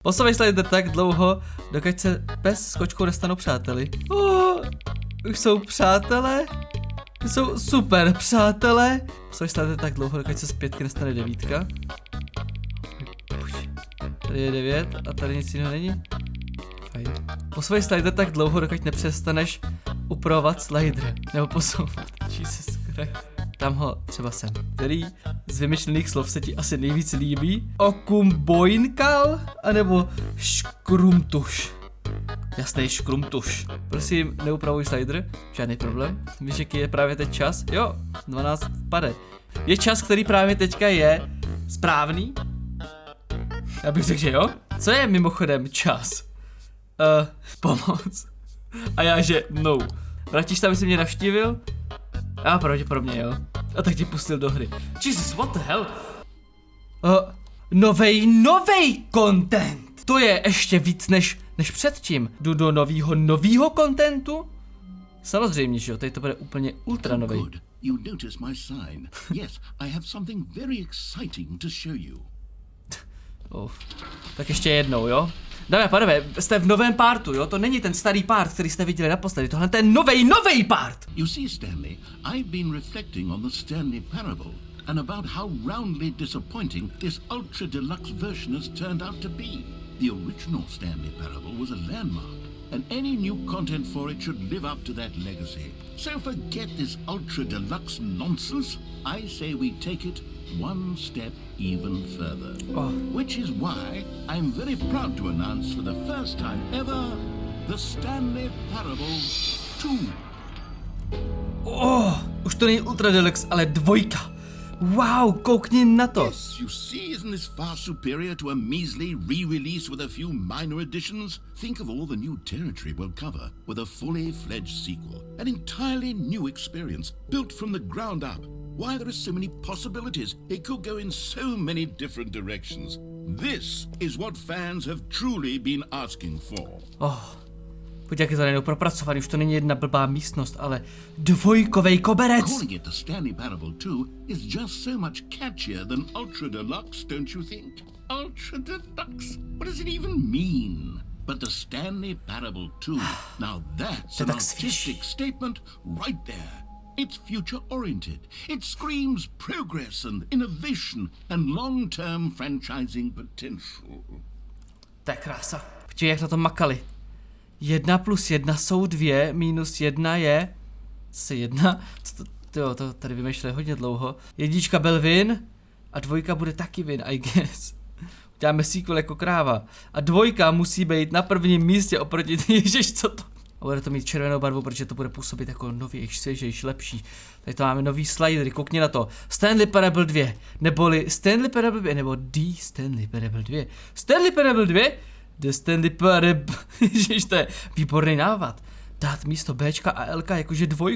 Posouvej slider tak dlouho, dokud se bez skočkou nestanou přáteli. Už jsou přátelé? Jsou super přátelé. Posouvej slider tak dlouho, dokud se z 5 nestane 9. Tady je 9 a tady nic jiného není. Fajn. Posouvej slider tak dlouho, dokud nepřestaneš upravovat slider. Nebo posouvat. Jesus Christ. Tam ho třeba sem. Který z vymyšlených slov se ti asi nejvíc líbí? Okumboinkal? A nebo škrumtuš? Jasný škrumtuš. Prosím, neupravuj slider. Žádný problém. Víš, jaký je právě teď čas? Jo, 12 pade. Je čas, který právě teďka je správný? Já bych řekl, že jo. Co je mimochodem čas? Pomoc. A já, že no. Vrátíš tam, jestli mě navštívil? A pravděpodobně jo. A tak tě pustil do hry. Jesus, what the hell? Novej content. To je ještě víc než předtím. Jdu do novýho contentu? Samozřejmě, že jo, tady to bude úplně ultra novej. You notice my sign. Yes, I have something very exciting to show you. Tak ještě jednou, jo? Dáme, pánové, jste v novém partu, jo? To není ten starý part, který jste viděli naposledy. Tohle je ten novej part! You see, Stanley, I've been reflecting on the Stanley parable and about how roundly disappointing this ultra deluxe version has turned out to be. The original Stanley parable was a landmark, and any new content for it should live up to that legacy. So forget this ultra deluxe nonsense. I say we take it one step even further. Which is why I'm very proud to announce for the first time ever the Stanley Parable 2. Už to není ultra deluxe, ale 2. Wow, koukni na to. Yes, you see, isn't this far superior to a measly re-release with a few minor additions? Think of all the new territory we'll cover with a fully fledged sequel. An entirely new experience, built from the ground up. Why, there are so many possibilities. It could go in so many different directions. This is what fans have truly been asking for. Pojď, jak je to najednou propracovaný, už to není jedna blbá místnost, ale 2 koberec. Calling it the Stanley Parable 2 is just so much catchier than Ultra Deluxe, don't you think? Ultra Deluxe? What does it even mean? But the Stanley Parable 2, now that's an artistic statement right there. It's future-oriented. It screams progress and innovation and long-term franchising potential. To je krása. Počkej, jak na to makali. 1 + 1 jsou 2, -1 je... Co 1? To tady vymýšleli hodně dlouho. 1 byl win a 2 bude taky win, I guess. Děláme sequel jako kráva. A 2 musí být na prvním místě oproti... Ježiš, co to? A bude to mít červenou barvu, protože to bude působit jako novější, svěžejší, lepší. Tady to máme nový slidery, koukni na to. Stanley Parable 2, neboli Stanley Parable 2, nebo The Stanley Parable 2. Stanley Parable 2? The Stanley Parable... Ježiš, to je výborný návod. Dát místo Bčka a Lka jakože 2.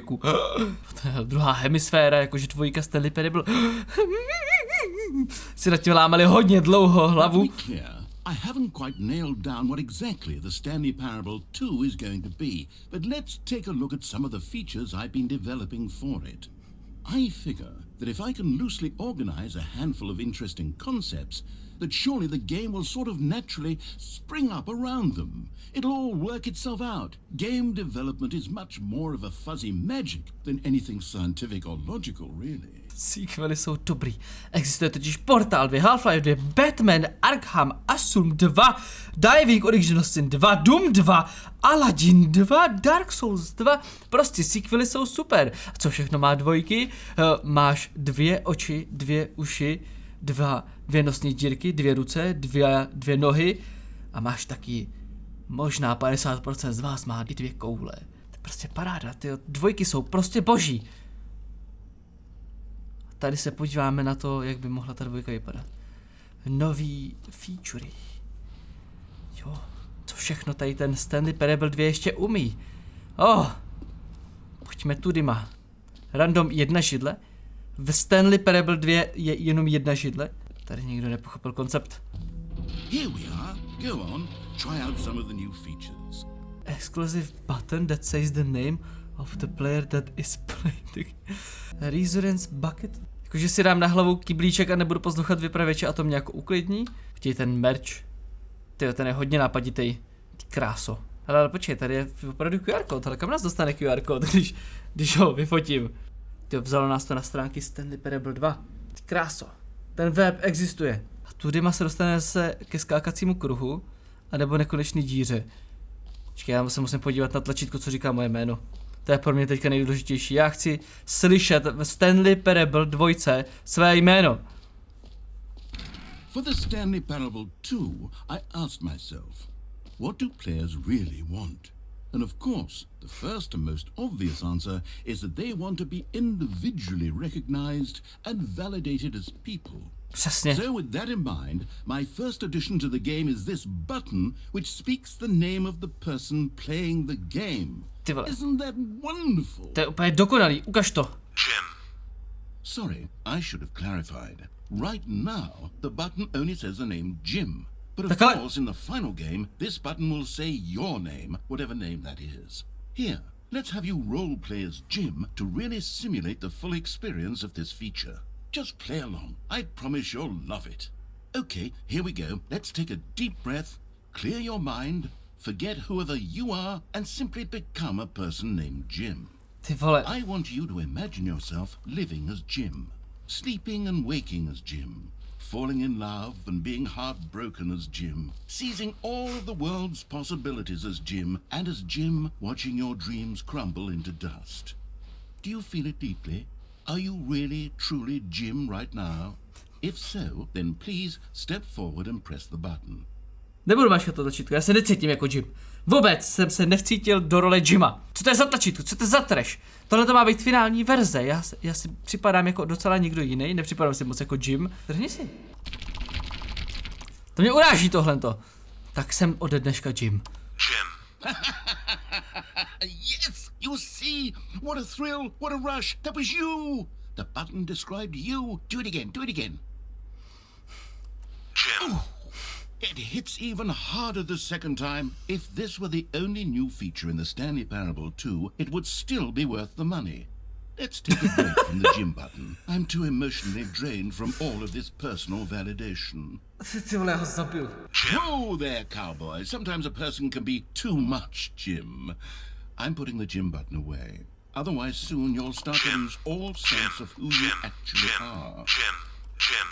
Druhá hemisféra jakože 2 Stanley Parable. Si na tím lámali hodně dlouho hlavu. I haven't quite nailed down what exactly the Stanley Parable 2 is going to be, but let's take a look at some of the features I've been developing for it. I figure that if I can loosely organize a handful of interesting concepts, that surely the game will sort of naturally spring up around them. It'll all work itself out. Game development is much more of a fuzzy magic than anything scientific or logical, really. Sequely jsou dobrý. Existuje totiž Portal 2, Half-Life 2, Batman, Arkham, Asylum 2, Diving Original Sin 2, Doom 2, Aladdin 2, Dark Souls 2. Prostě sequely jsou super. A co všechno má 2? Máš 2 oči, 2 uši, 2 nosní dírky, 2 ruce, 2 nohy a máš taky možná 50% z vás má i 2 koule. To je prostě paráda, ty 2 jsou prostě boží. Tady se podíváme na to, jak by mohla ta 2 vypadat. Nový featurey. Jo, co všechno tady ten Stanley Parable 2 ještě umí. Pojďme tudy má. Random 1 židle. V Stanley Parable 2 je jenom 1 židle. Tady někdo nepochopil koncept. Here we are. Go on, try out some of the new features. Exclusive button that says the name of the player that is playing. Resonance bucket. Jakože si dám na hlavu kyblíček a nebudu poslouchat vypravěče a to mě jako uklidní. Chtějí ten merch. Tyjo, ten je hodně nápaditej. Ty kráso. Ale počkej, tady je opravdu QR kód, ale kam nás dostane QR kód, když ho vyfotím? Tyjo, vzalo nás to na stránky Stanley Parable 2. Ty kráso. Ten web existuje. A tudyma se dostane se ke skákacímu kruhu, anebo nekonečný díře. Počkej, já se musím podívat na tlačítko, co říká moje jméno. To je pro mě teďka nejdůležitější. Já chci slyšet v Stanley Parable 2 své jméno. For the Stanley Parable 2, I asked myself, what do players really want? And of course, the first and most obvious answer is that they want to be individually recognized and validated as people. Přesně. So with that in mind, my first addition to the game is this button which speaks the name of the person playing the game. Isn't that wonderful? To je úplně dokonalý, ukaž to. Jim. Sorry, I should have clarified. Right now, the button only says the name Jim. But of course, in the final game, this button will say your name, whatever name that is. Here, let's have you role-play as Jim to really simulate the full experience of this feature. Just play along. I promise you'll love it. Okay, here we go. Let's take a deep breath, clear your mind, forget whoever you are, and simply become a person named Jim. Ty vole. I want you to imagine yourself living as Jim, sleeping and waking as Jim, falling in love and being heartbroken as Jim, seizing all of the world's possibilities as Jim, and as Jim watching your dreams crumble into dust. Do you feel it deeply? Are you really, truly Jim right now? If so, then please step forward and press the button. Nebudu mačkat to tlačítko, já se necítím jako Jim. Vůbec jsem se nevcítil do role Jima. Co to je za tlačítko, co to je za trash? Tohle to má být finální verze, já si připadám jako docela někdo jiný, nepřipadám si moc jako Jim. Drhni si. To mě uráží tohleto. Tak jsem ode dneška Jim. Jim. Yes, you see, what a thrill, what a rush, that was you. The button described you. Do it again, do it again. Jim. Ooh. It hits even harder the second time. If this were the only new feature in the Stanley Parable 2, it would still be worth the money. Let's take a break from the Jim button. I'm too emotionally drained from all of this personal validation. Whoa there, cowboy. Sometimes a person can be too much Jim. I'm putting the Jim button away. Otherwise, soon you'll start to lose all sense of who you actually are. Jim.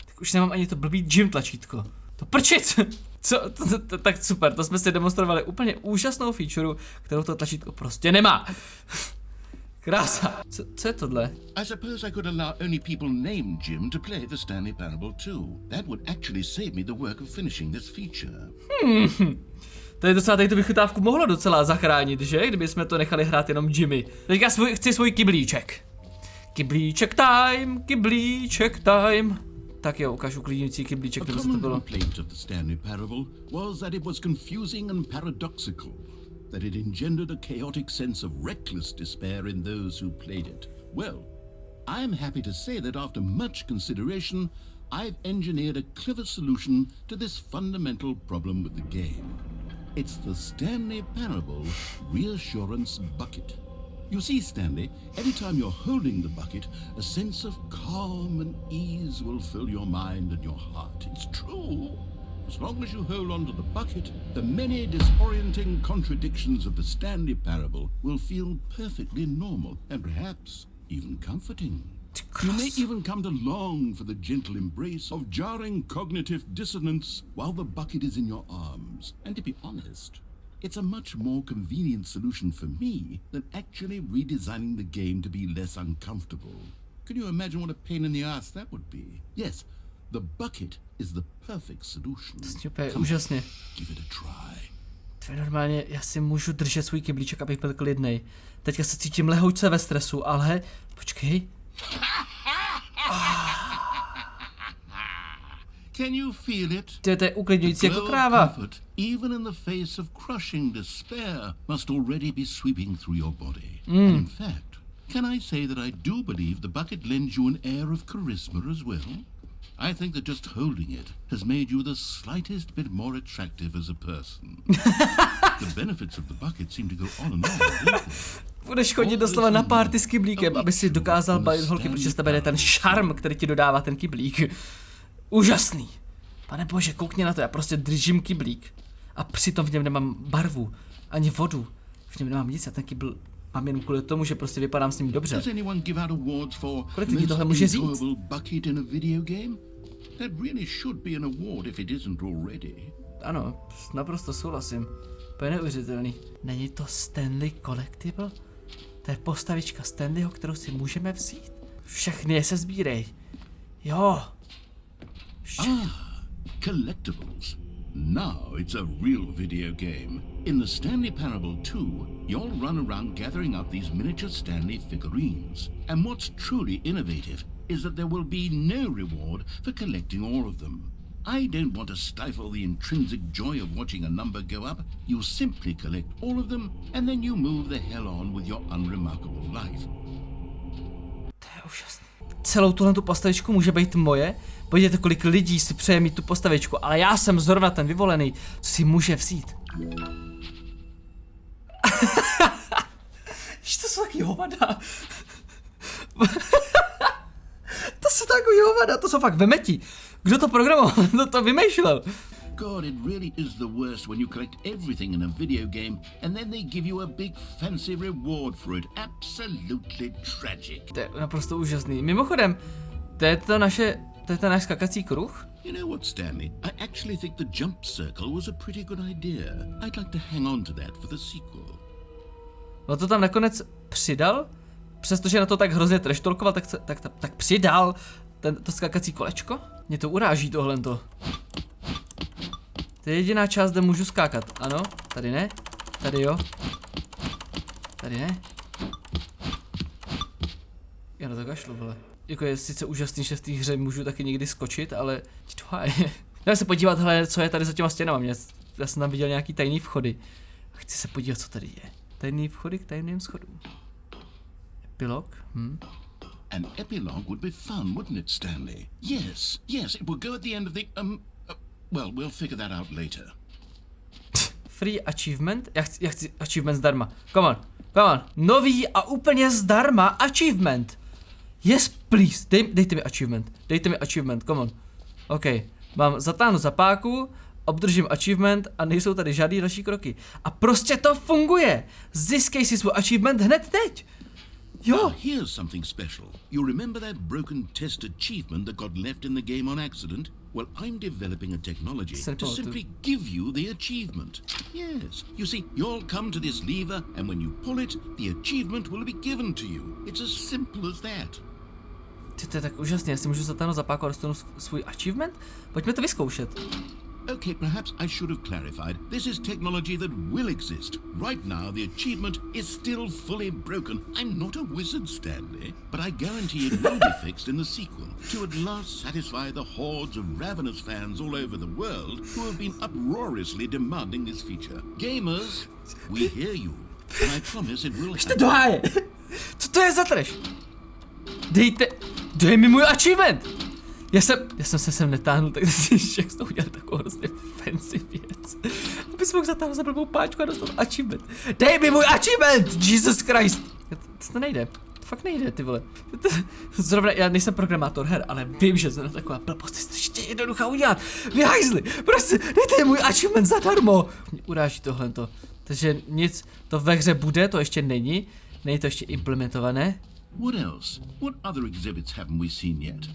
Tak už nemám ani to blbý Jim tlačítko. To prčic! Co? Tak super, to jsme si demonstrovali úplně úžasnou featureu, kterou to tlačítko prostě nemá. Krása. Co je tohle? I suppose I could allow only people named Jim to play the Stanley Parable 2. That would actually save me the work of finishing this feature. To je docela, tady tu vychytávku mohlo docela zachránit, že? Kdyby jsme to nechali hrát jenom Jimmy. Teďka chci svůj kyblíček. Kyblíček time. Tak jo, ukážu klidňující kyblíček, kdyby se to bylo. A complaint of the Stanley Parable was that it was confusing and paradoxical, that it engendered a chaotic sense of reckless despair in those who played it. Well, I'm happy to say that after much consideration, I've engineered a clever solution to this fundamental problem with the game. It's the Stanley Parable Reassurance Bucket. You see, Stanley, every time you're holding the bucket, a sense of calm and ease will fill your mind and your heart. It's true. As long as you hold on to the bucket, the many disorienting contradictions of the Stanley Parable will feel perfectly normal and perhaps even comforting. You may even come to long for the gentle embrace of jarring cognitive dissonance while the bucket is in your arms. And to be honest, it's a much more convenient solution for me than actually redesigning the game to be less uncomfortable. Can you imagine what a pain in the ass that would be? Yes, the bucket is the perfect solution. Úžasně. Give it a try. To je normálně, já si můžu držet svůj kyblíček, abych byl klidnej. Teďka se cítím lehoučce ve stresu, ale počkej. Can you feel it? To je uklidňující jako kráva. Even in the face of crushing despair, must already be sweeping through your body. And in fact, can I say that I do believe the bucket lends you an air of charisma as well? I think that just holding it has made you the slightest bit more attractive as a person. The benefits of the bucket seem to go on and on. Budeš chodit doslova na party s kyblíkem, aby si dokázal bavit holky, protože z tebe je ten šarm, který ti dodává ten kyblík. Úžasný. Pane bože, koukni na to, já prostě držím kyblík. A přitom v něm nemám barvu, ani vodu. V něm nemám nic, já ten kybl mám jen kvůli tomu, že prostě vypadám s ním dobře. Kolik lidí tohle může říct? Ano, naprosto souhlasím. To je neuvěřitelný. Není to Stanley Collectible? To je postavička Stanleyho, kterou si můžeme vzít. Všechny je se sbírej. Jo. Collectibles. Now it's a real video game. In the Stanley Parable 2, you'll run around gathering up these miniature Stanley figurines. And what's truly innovative is that there will be no reward for collecting all of them. I don't want to stifle the intrinsic joy of watching a number go up. You simply collect all of them, and then you move the hell on with your unremarkable life. To je úžasné. Celou tuhle postavičku může být moje? Podívejte, kolik lidí si přeje mít tu postavičku, ale já jsem zrovna ten vyvolený, co si může vzít. To jsou taky hovada. To jsou takový hovada, to jsou fakt vemetí. Kdo to programoval? Kdo to vymýšlel? God, it really is the worst when you collect everything in a video game and then they give you a big fancy reward for it. Absolutely tragic. To je naprosto úžasný. Mimochodem, to je ten náš skakací kruh? You know what, Stanley? I actually think the jump circle was a pretty good idea. I'd like to hang on to that for the sequel. No to tam nakonec přidal? Přestože na to tak hrozně treštolkoval, tak přidal to skakací kolečko? Mě to uráží tohlento. To je jediná část, kde můžu skákat. Ano, tady ne, tady jo. Tady ne. Já na to kašlu, vole. Jako je sice úžasný, že v té hře můžu taky někdy skočit, ale jdeme se podívat, hele, co je tady za těma stěnama. Já jsem tam viděl nějaký tajný vchody. Chci se podívat, co tady je. Tajný vchody k tajným schodům. Epilog? An epilogue would be fun, wouldn't it, Stanley? Yes, it will go at the end of the, well, we'll figure that out later. Free achievement? Já chci achievement zdarma. Come on. Nový a úplně zdarma achievement. Yes, please. Dejte mi achievement, come on. OK. Zatáhnu za páku, obdržím achievement a nejsou tady žádný další kroky. A prostě to funguje. Získej si svůj achievement hned teď. Jo. Now, here's something special. You remember that broken test achievement that got left in the game on accident? Well, I'm developing a technology to simply give you the achievement. Yes. You see, you'll come to this lever, and when you pull it, the achievement will be given to you. It's as simple as that. To je tak úžasné, já si můžu zatáhnout za páku a dostanu svůj achievement? Pojďme to vyzkoušet. Okay, perhaps I should have clarified. This is technology that will exist. Right now, the achievement is still fully broken. I'm not a wizard, Stanley, but I guarantee it will be fixed in the sequel to at last satisfy the hordes of ravenous fans all over the world who have been uproariously demanding this feature. Gamers, we hear you, and I promise it will happen. Co to je za trash? Dej mi můj achievement! Já jsem se sem netáhnul, tak si jak jsi to udělal takovou hrozně fancy věc. Abys mohl zatáhnout za blbou páčku a dostat achievement. Dej mi můj achievement! Jesus Christ! To nejde. Fakt nejde, ty vole. Zrovna, já nejsem programátor her, ale vím, že zrovna taková blbost je strašně jednoduchá udělat. Vy hajzli, prostě dejte mi můj achievement zadarmo. Mě uráží tohleto. Takže nic, to ve hře bude, to ještě není. Není to ještě implementované. What else? What other exhibits haven't we seen yet?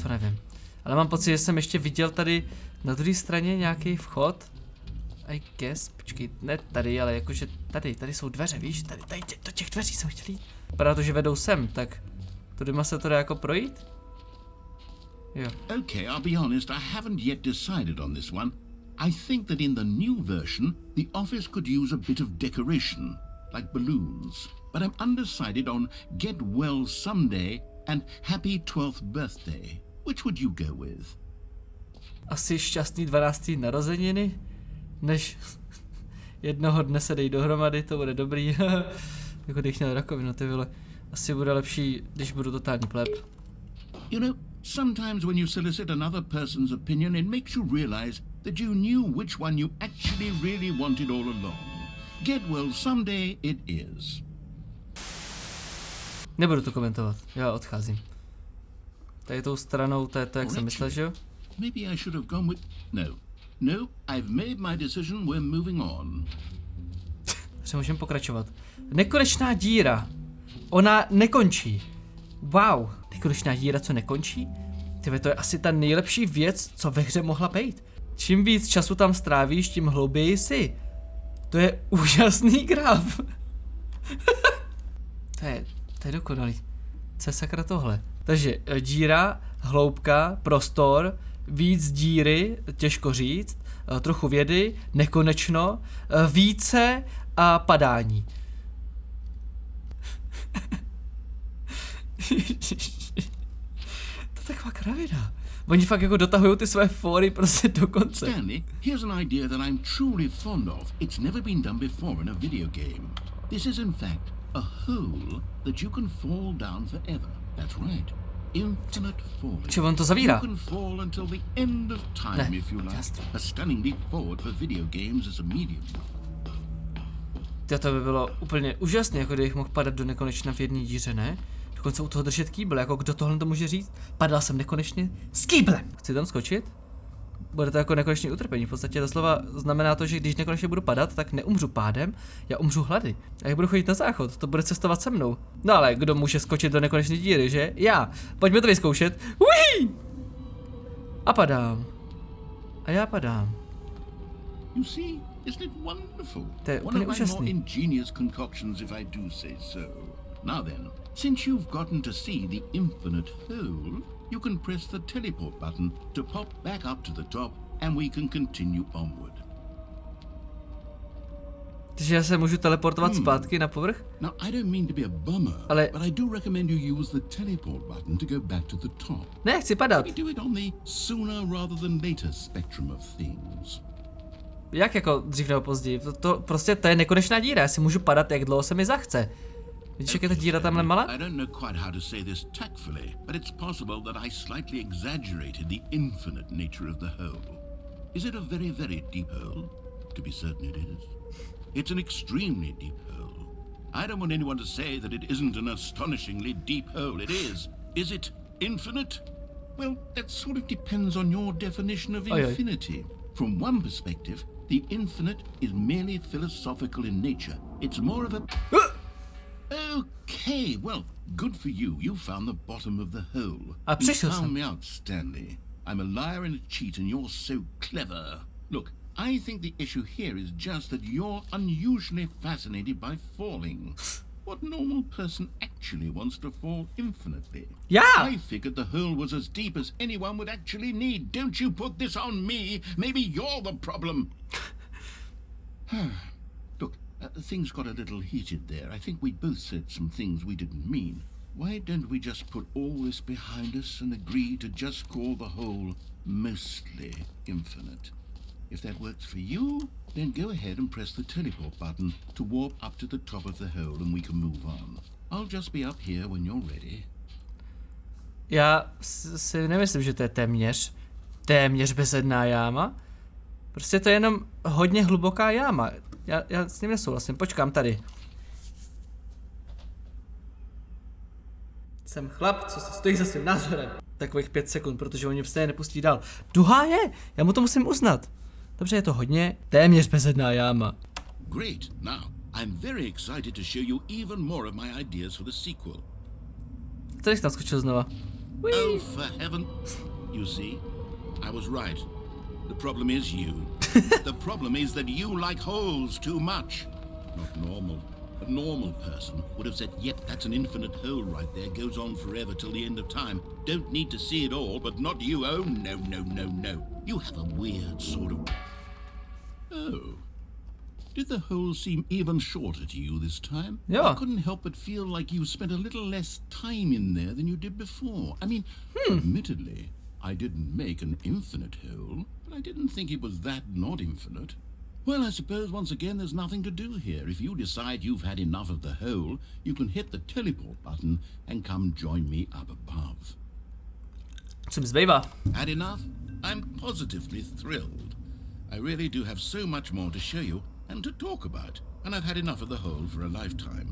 To nevím. Ale mám pocit, že jsem ještě viděl tady na druhé straně nějaký vchod. I guess, počkej, ne tady, ale jakože tady jsou dveře, víš, tady do těch dveří jsem chtěl jít. Vypadá to, že vedou sem, tak tudyma se to dá jako projít? Jo. Okay, I'll be honest, I haven't yet decided on this one. I think that in the new version, the office could use a bit of decoration, like balloons. But I'm undecided on Get Well Someday and Happy 12th Birthday. Which would you go with? Asi šťastný 12. narozeniny, než jednoho dne se dej dohromady, to bude dobrý. Jako bych měl rakovinu, ty vole. Asi bude lepší, když budu totální pleb. You know, sometimes when you solicit another person's opinion, it makes you realize that you knew which one you actually really wanted all along. Get Well Someday it is. Nebudu to komentovat, já odcházím. Tady tou stranou, to je to, jak jsem myslel, že jo? Maybe I should have gone with... No, I've made my decision, we're moving on. Takže můžeme pokračovat. Nekonečná díra. Ona nekončí. Wow, nekonečná díra, co nekončí? Tyve, to je asi ta nejlepší věc, co ve hře mohla být. Čím víc času tam strávíš, tím hlouběji jsi. To je úžasný graf. to je dokonalý. Co je sakra tohle? Takže díra, hloubka, prostor, víc díry, těžko říct, trochu vědy, nekonečno, více a padání. To je taková kravina. Oni fakt jako dotahují ty své fóry prostě do konce. Stanley, here's an idea that I'm truly fond of. It's never been done before in a video game. This is in fact a hole that you can fall down forever. That's right. Infinite falling. Či on to zavírá? You can fall until the end of time, Ne, if you like. jasný. A stunning leap forward for video games as a medium. To by bylo úplně úžasné, jako kdybych mohl padat do nekonečna v jedné díře, ne? Dokonce u toho držet kýbl, jako kdo tohle to může říct? Padal jsem nekonečně s kýblem. Chci tam skočit? Bude to jako nekonečné utrpení. V podstatě doslova znamená to, že když nekonečně budu padat, tak neumřu pádem, já umřu hlady. A jak budu chodit na záchod, to bude cestovat se mnou. No ale kdo může skočit do nekonečné díry, že? Já. Pojďme to vyzkoušet. Uí! A padám. A já padám. You see, isn't it wonderful? To je One úplně of my more úžasný. ingenious concoctions, if I do say so. Now then, since you've gotten to see the infinite hole, you can press the teleport button to pop back up to the top, and we can continue onward. Takže já se můžu teleportovat zpátky na povrch? Now, I don't mean to be a bummer, Ale- but I do recommend you use the teleport button to go back to the top. Ne, chci padat. We do it on the sooner rather than later spectrum of things. Jak jako dřív nebo později? To prostě to je nekonečná díra, já si můžu padat, jak dlouho se mi zachce. Vidíš, jak je ta díra tamhle malá? I don't know quite how to say this tactfully, but it's possible that I slightly exaggerated the infinite nature of the hole. Is it a very, very deep hole? To be certain it is. It's an extremely deep hole. I don't want anyone to say that it isn't an astonishingly deep hole. It is. Is it infinite? Well, that sort of depends on your definition of infinity. From one perspective, the infinite is merely philosophical in nature. It's more of a... Okay, well, good for you. You found the bottom of the hole. A You přišel found jsem. me out, Stanley. I'm a liar and a cheat, and you're so clever. Look, I think the issue here is just that you're unusually fascinated by falling. What normal person actually wants to fall infinitely? Yeah. I figured the hole was as deep as anyone would actually need. Don't you put this on me. Maybe you're the problem. Look, things got a little heated there. I think we both said some things we didn't mean. Why don't we just put all this behind us and agree to just call the hole mostly infinite? If that works for you, then go ahead and press the teleport button to warp up to the top of the hole and we can move on. I'll just be up here when you're ready. Já si nemyslím, že to je téměř bezedná jáma. Prostě to je jenom hodně hluboká jáma. Já s ním nesouhlasím, počkám tady. Jsem chlap, co se stojí za svým názorem. Takových 5 sekund, protože oni se nepustí dál. Duhá je, já mu to musím uznat. Dobře, je to hodně téměř bezedná jáma. Great. Now, I'm very excited to show you even more of my ideas for the sequel. Tady jsi tam skočil znova. Oh, for heaven. You see, I was right. The problem is you. The problem is that you like holes too much. Not normal. A normal person would have said, yep, that's an infinite hole right there, goes on forever till the end of time. Don't need to see it all, but not you. Oh, no, no, no, no. You have a weird sort of... Oh. Did the hole seem even shorter to you this time? Yeah. I couldn't help but feel like you spent a little less time in there than you did before. I mean, admittedly, I didn't make an infinite hole, but I didn't think it was that not infinite. Well, I suppose once again there's nothing to do here. If you decide you've had enough of the hole, you can hit the teleport button and come join me up above. Co mi zbývá? Had enough? I'm positively thrilled. I really do have so much more to show you and to talk about, and I've had enough of the hole for a lifetime.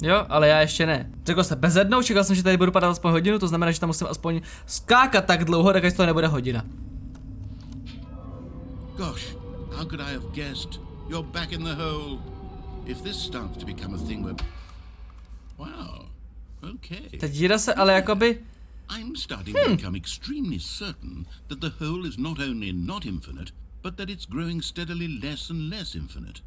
Jo, ale já ještě ne. Řekl jsem bezednou, čekal jsem, že tady budu padat aspoň hodinu, to znamená, že tam musím aspoň skákat tak dlouho, tak až to nebude hodina. Gosh, how could I have guessed? You're back in the hole. If this starts to become a thing where... Wow. Okay. Ta díra se ale jakoby... I'm starting to become extremely certain that the hole is not only not infinite, but that it's growing steadily less and less infinite.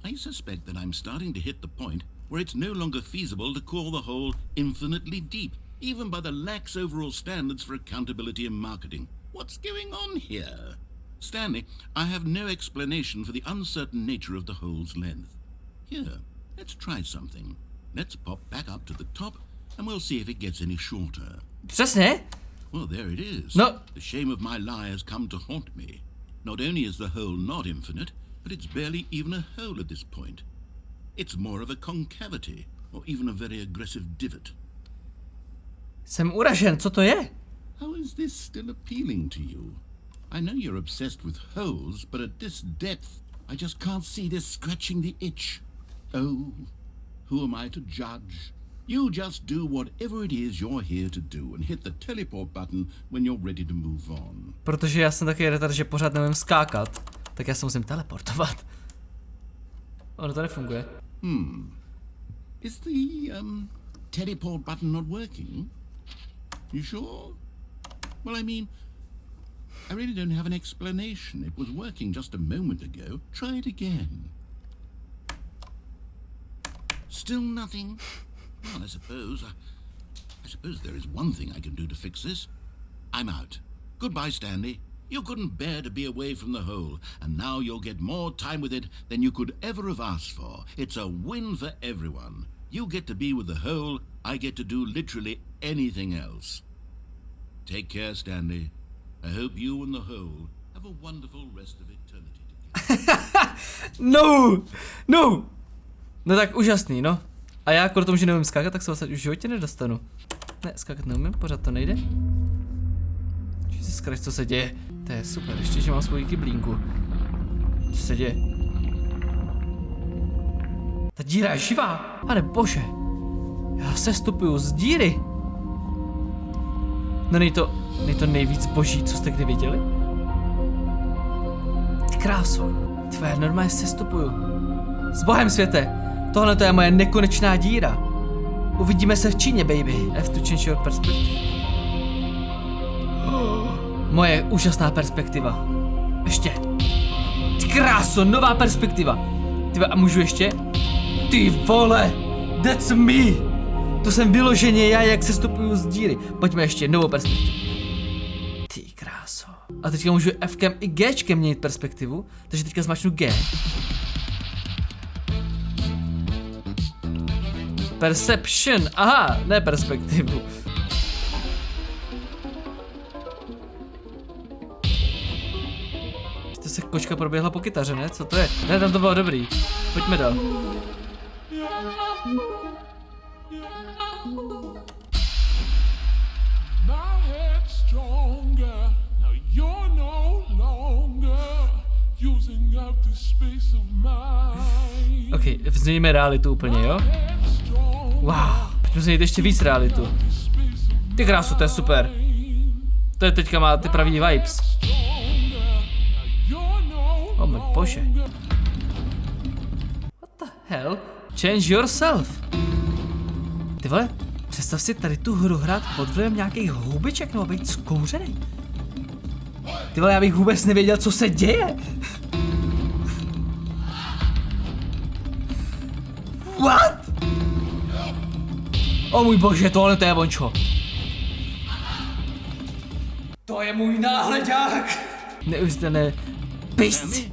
I suspect that I'm starting to hit the point where it's no longer feasible to call the hole infinitely deep, even by the lax overall standards for accountability and marketing. What's going on here? Stanley, I have no explanation for the uncertain nature of the hole's length. Here, let's try something. Let's pop back up to the top, and we'll see if it gets any shorter. Přesně? Well, there it is. No. The shame of my lie has come to haunt me. Not only is the hole not infinite, but it's barely even a hole at this point. It's more of a concavity, or even a very aggressive divot. Jsem uražen, co to je? How is this still appealing to you? I know you're obsessed with holes, but at this depth, I just can't see this scratching the itch. Oh, who am I to judge? You just do whatever it is you're here to do and hit the teleport button when you're ready to move on. Protože já jsem taky retard, že pořád nevím skákat, tak já se musím teleportovat. Ono to nefunguje. Is the, teleport button not working? You sure? Well, I mean, I really don't have an explanation. It was working just a moment ago. Try it again. Still nothing? Well, I suppose there is one thing I can do to fix this. I'm out. Goodbye, Stanley. You couldn't bear to be away from the hole, and now you'll get more time with it than you could ever have asked for. It's a win for everyone. You get to be with the hole, I get to do literally anything else. Take care, Stanley. I hope you and the hole have a wonderful rest of eternity together. No! No! No tak úžasný, no. A já kvůli tomu, že neumím skákat, tak se vlastně už v životě nedostanu. Ne, skákat neumím, pořád to nejde. Jesus Christ, co se děje? To je super, ještě, že mám svoji kyblínku. Co se děje? Ta díra je živá! Pane bože! Já se stupuju z díry! No není to nejvíc boží, co jste kdy viděli? Ty kráso! Tvé normálně se stupuju. S Bohem světe! Tohle to je moje nekonečná díra. Uvidíme se v Číně, baby. Have to change your perspective. Moje úžasná perspektiva. Ještě. Ty kráso, nová perspektiva. Ty a můžu ještě? Ty vole, that's me. To jsem vyloženě já, jak se stupuju z díry. Pojďme ještě, novou perspektivu. Ty kráso. A teďka můžu Fkem i Gčkem měnit perspektivu, takže teďka zmačnu G. Perception, aha, ne perspektivu. To se kočka proběhla po kytaře, ne? Co to je? Ne, tam to bylo dobrý. Pojďme dál. Ok, změníme realitu úplně, jo? Wow, pojďme změnit ještě víc realitu. Ty krásu, to je super. To je teďka má ty pravý vibes. Oh můj bože. What the hell? Change yourself. Ty vole, představ si tady tu hru hrát pod vlivem nějakých houbiček nebo být zkouřený. Ty vole, já bych vůbec nevěděl, co se děje. What? O můj bože, tohle to je vončo. To je můj náhledák. Neuvěřitelné pisci.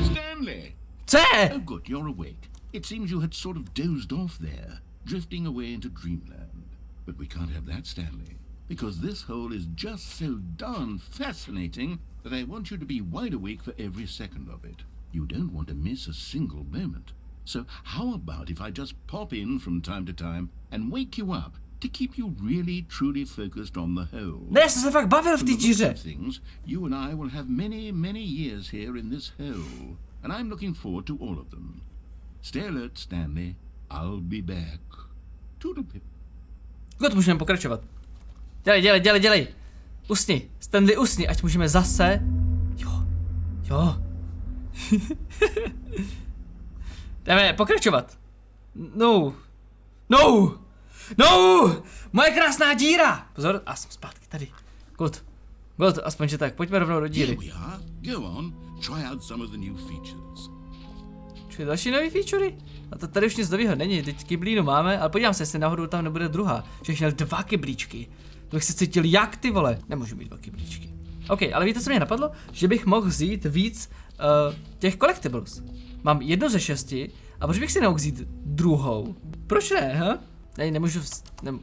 Stanley! Co je? Oh good, you're awake. It seems you had sort of dozed off there, drifting away into dreamland. But we can't have that, Stanley. Because this hole is just so darn fascinating that I want you to be wide awake for every second of it. You don't want to miss a single moment. So how about if I just pop in from time to time and wake you up to keep you really truly focused on the hole? Ne, já jsem se fakt bavil v té díře. Things, you and I will have many, many years here in this hole, and I'm looking forward to all of them. Stay alert, Stanley. I'll be back. Toodlepip. Kdo to můžeme pokračovat? Dělej. Usni. Stanley, usni, ať můžeme zase Jo. Jdeme pokračovat. No. No! No! Moje krásná díra! Pozor, a jsem zpátky tady. Good, aspoň že tak, pojďme rovnou do Here díry. we are. Go on, try out some of the new features. Čili další nový featurey? A to tady už nic nového není, teď kyblínu máme, ale podívám se, jestli náhodou tam nebude druhá. Že měl 2 kyblíčky. To bych se cítil jak, ty vole. Nemůžu mít 2 kyblíčky. OK, ale víte, co mě napadlo? Že bych mohl vzít víc těch collectibles. Mám 1 ze 6 a proč bych si nemohl vzít druhou? Proč ne, ha? Ne, nemůžu,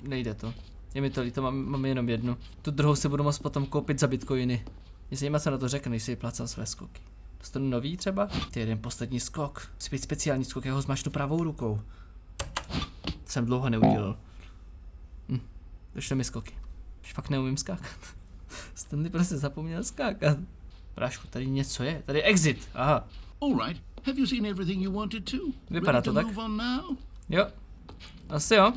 nejde to. Je mi to líto, mám jenom 1. Tu druhou si budu moct potom koupit za bitcoiny. Mě se co na to řekne, než si vyplácám své skoky. Dostanu nový třeba? Ty jeden poslední skok. Musí být speciální skok, já ho zmačnu pravou rukou. To jsem dlouho neudělal. Došly mi skoky. Už fakt neumím skákat. Stanley prostě zapomněl skákat. Prášku, tady něco je. Tady je exit. Aha. Alright, have you seen everything you wanted to? Vypadá to tak. Move on now? Jo. Asi jo.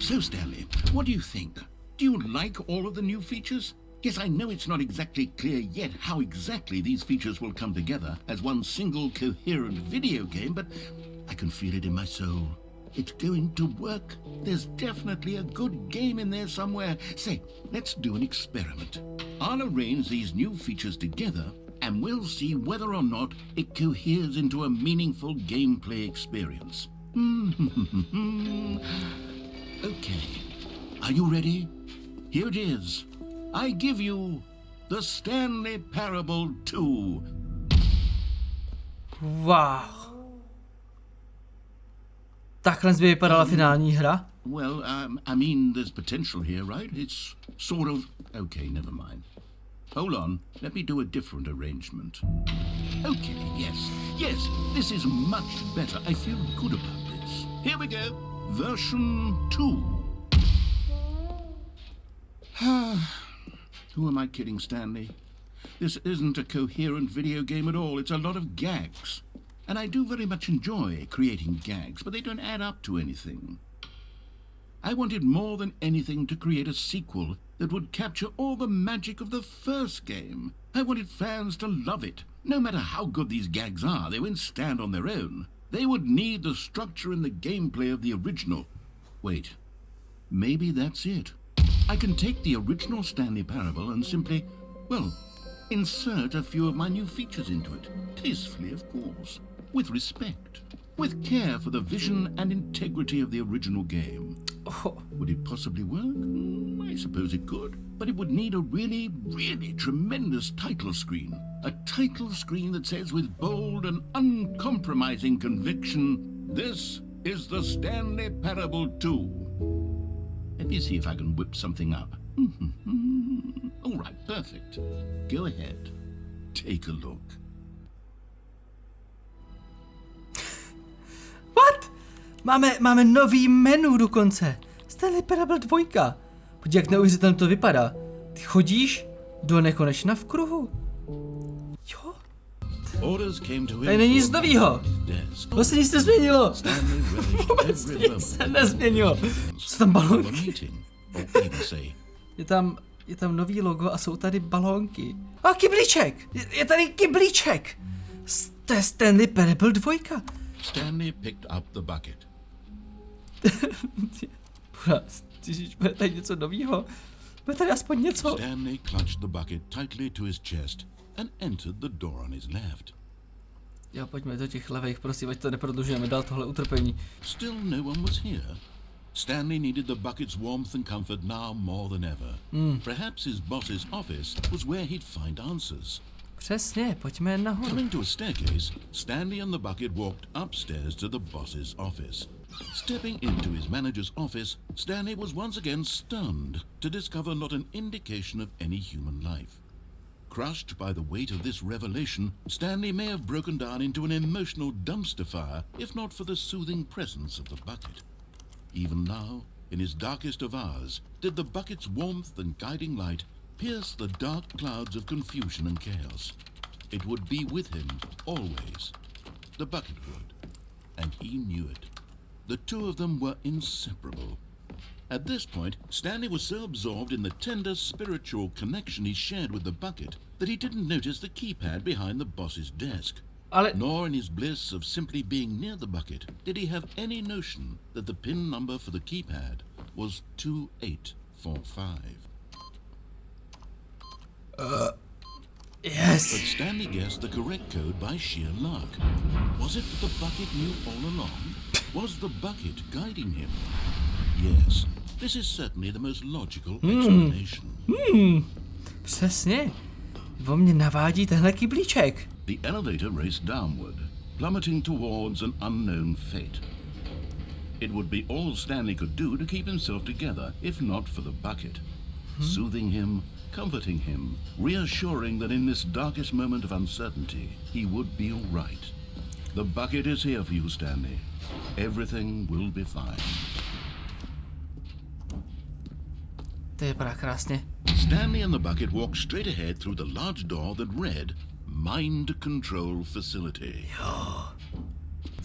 So, Stanley, what do you think? Do you like all of the new features? Yes, I know it's not exactly clear yet how exactly these features will come together as one single coherent video game, but I can feel it in my soul. It's going to work. There's definitely a good game in there somewhere. Say, let's do an experiment. I'll arrange these new features together and we'll see whether or not it coheres into a meaningful gameplay experience. Okay, are you ready? Here it is. I give you the Stanley Parable 2. Wow. Takhle by vypadala finální hra. Well, I mean, there's potential here, right? It's sort of... Okay, never mind. Hold on, let me do a different arrangement. Okay, yes, this is much better. I feel good about this. Here we go. Version 2. Who am I kidding, Stanley? This isn't a coherent video game at all. It's a lot of gags. And I do very much enjoy creating gags, but they don't add up to anything. I wanted more than anything to create a sequel that would capture all the magic of the first game. I wanted fans to love it. No matter how good these gags are, they won't stand on their own. They would need the structure and the gameplay of the original. Wait, maybe that's it. I can take the original Stanley Parable and simply, well, insert a few of my new features into it. Tastefully, of course. With respect. With care for the vision and integrity of the original game. Oh. Would it possibly work? I suppose it could. But it would need a really, really tremendous title screen. A title screen that says with bold and uncompromising conviction, "This is the Stanley Parable 2. Let me see if I can whip something up. All right, perfect. Go ahead. Take a look. What? Máme nový menu dokonce. Stanley Parable 2. Podívej, jak neuvěřitelně to vypadá. Ty chodíš do nekonečna v kruhu. Jo? Tady není nic novýho. Vlastně nic se změnilo. Vůbec nic se nezměnilo. Jsou tam balónky. Je tam nový logo a jsou tady balónky. A kyblíček! Je tady kyblíček! To je Stanley Parable 2. Stanley picked up the bucket. Bude tady něco novýho. Bude tady aspoň něco. Stanley clutched the bucket tightly to his chest and entered the door on his left. Jo, pojďme do těch levých, prosím, ať to neprodlužujeme dál tohle utrpení. Still no one was here. Stanley needed the bucket's warmth and comfort now more than ever. Perhaps his boss's office was where he'd find answers. Přesně, pojďme nahoru. Coming to a staircase, Stanley and the bucket walked upstairs to the boss's office. Stepping into his manager's office, Stanley was once again stunned to discover not an indication of any human life. Crushed by the weight of this revelation, Stanley may have broken down into an emotional dumpster fire if not for the soothing presence of the bucket. Even now, in his darkest of hours, did the bucket's warmth and guiding light pierce the dark clouds of confusion and chaos. It would be with him, always. The bucket would. And he knew it. The two of them were inseparable. At this point, Stanley was so absorbed in the tender spiritual connection he shared with the bucket that he didn't notice the keypad behind the boss's desk. Ale Nor in his bliss of simply being near the bucket did he have any notion that the PIN number for the keypad was 2845. yes. But Stanley guessed the correct code by sheer luck. Was it that the bucket knew all along? Was the bucket guiding him? Yes, this is certainly the most logical explanation. Přesně. O mě navádí tenhle kyblíček. The elevator raced downward, plummeting towards an unknown fate. It would be all Stanley could do to keep himself together, if not for the bucket. Soothing him, comforting him, reassuring that in this darkest moment of uncertainty, he would be all right. The bucket is here for you, Stanley. Everything will be fine. To vypadá krásně. Stanley and the bucket walked straight ahead through the large door that read Mind Control Facility. Jo.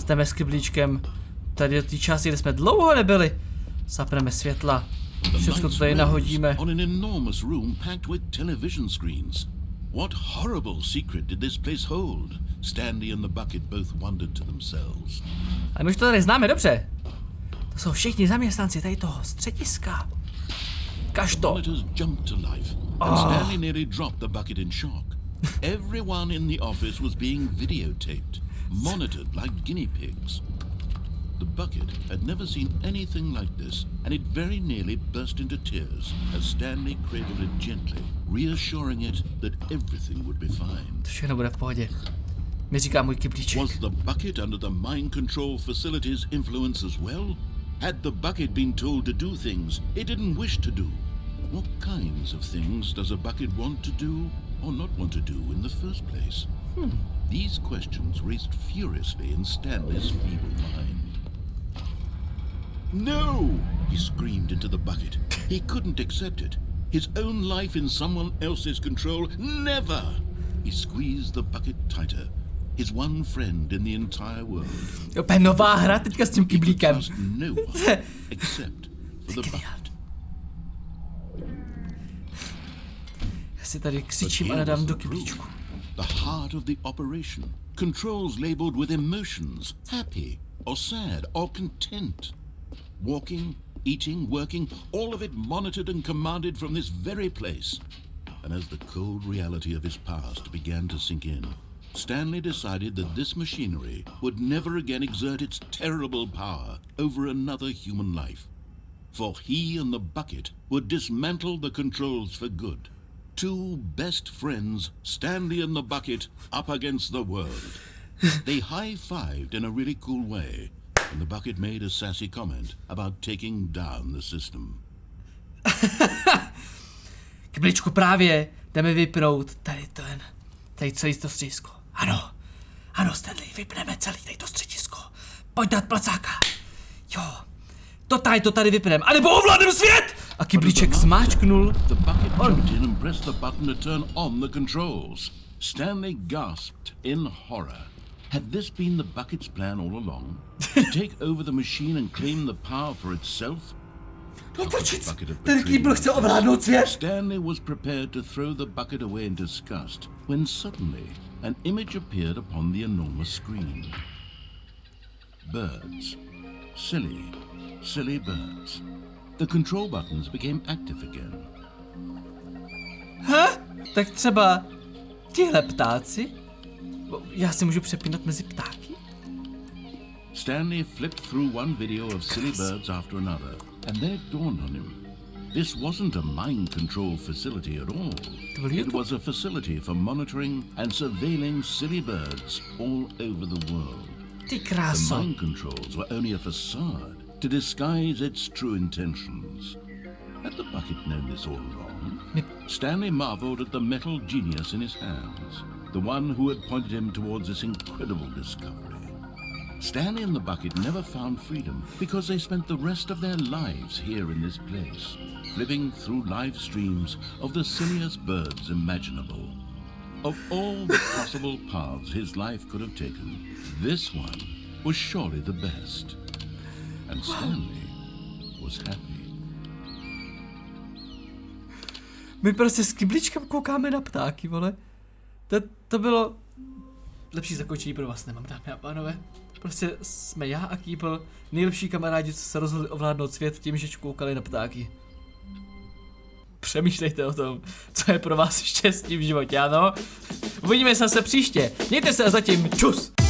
Jdeme s kyblíčkem tady do té části, kde jsme dlouho nebyli. Zapneme světla. Všechno to tady nahodíme. On an enormous room packed with television screens. What horrible secret did this place hold? Stanley and the bucket both wondered to themselves. Ale my už to tady známe dobře. To jsou všichni zaměstnanci tady toho střediska. Kaž to. Monitors jumped to life, and Stanley nearly dropped the bucket in shock. Everyone in the office was being videotaped, monitored like guinea pigs. The bucket had never seen anything like this, and it very nearly burst into tears as Stanley cradled it gently, reassuring it that everything would be fine. To všechno bude v pohodě. Mi říká můj kyblíček. Was the bucket under the mind control facility's influence as well? Had the bucket been told to do things it didn't wish to do? What kinds of things does a bucket want to do or not want to do in the first place? These questions raced furiously in Stanley's feeble mind. No! He screamed into the bucket. He couldn't accept it. His own life in someone else's control? Never! He squeezed the bucket tighter. His one friend in the entire world. Opět nová hra teďka s tím kyblíkem. Trust no one except for the bucket. Já si tady křičím a nadám do kyblíčku. The heart of the operation. Controls labeled with emotions. Happy or sad or content. Walking, eating, working, all of it monitored and commanded from this very place. And as the cold reality of his past began to sink in, Stanley decided that this machinery would never again exert its terrible power over another human life. For he and the bucket would dismantle the controls for good. Two best friends, Stanley and the bucket, up against the world. They high-fived in a really cool way, and the bucket made a sassy comment about taking down the system. Kyblíčku, právě jdeme vypnout tady celý to středisko. Ano, Stanley, vypneme celý to středisko. Pojď dát placáka. Jo, to tady vypneme, anebo ovládnem svět! A kyblíček zmáčknul. The bucket jumped in and pressed the button to turn on the controls. Stanley gasped in horror. Had this been the bucket's plan all along? To take over the machine and claim the power for itself? Ten kýbl chce ovládnout svět. Stanley was prepared to throw the bucket away in disgust when suddenly an image appeared upon the enormous screen. Birds. Silly birds. The control buttons became active again. Tak třeba tihle ptáci? Já si můžu přepínat mezi ptáky? Stanley flipped through one video of silly birds after another, and there it dawned on him. This wasn't a mind control facility at all. It was a facility for monitoring and surveilling silly birds all over the world. Ty kráso. The mind controls were only a facade to disguise its true intentions. Had the bucket known this all along? Stanley marveled at the metal genius in his hands, the one who had pointed him towards this incredible discovery. Stanley and the bucket never found freedom because they spent the rest of their lives here in this place, flipping through live streams of the silliest birds imaginable. Of all the possible paths his life could have taken, this one was surely the best. And Stanley was happy. My prostě s kybličkem koukáme na ptáky, vole. To bylo lepší zakončení pro vás nemám, dámy a pánové. Prostě jsme já a Kýbl nejlepší kamarádi, co se rozhodli ovládnout svět tím, že koukali na ptáky. Přemýšlejte o tom, co je pro vás štěstí v životě, ano? Uvidíme se zase příště. Mějte se a zatím čus!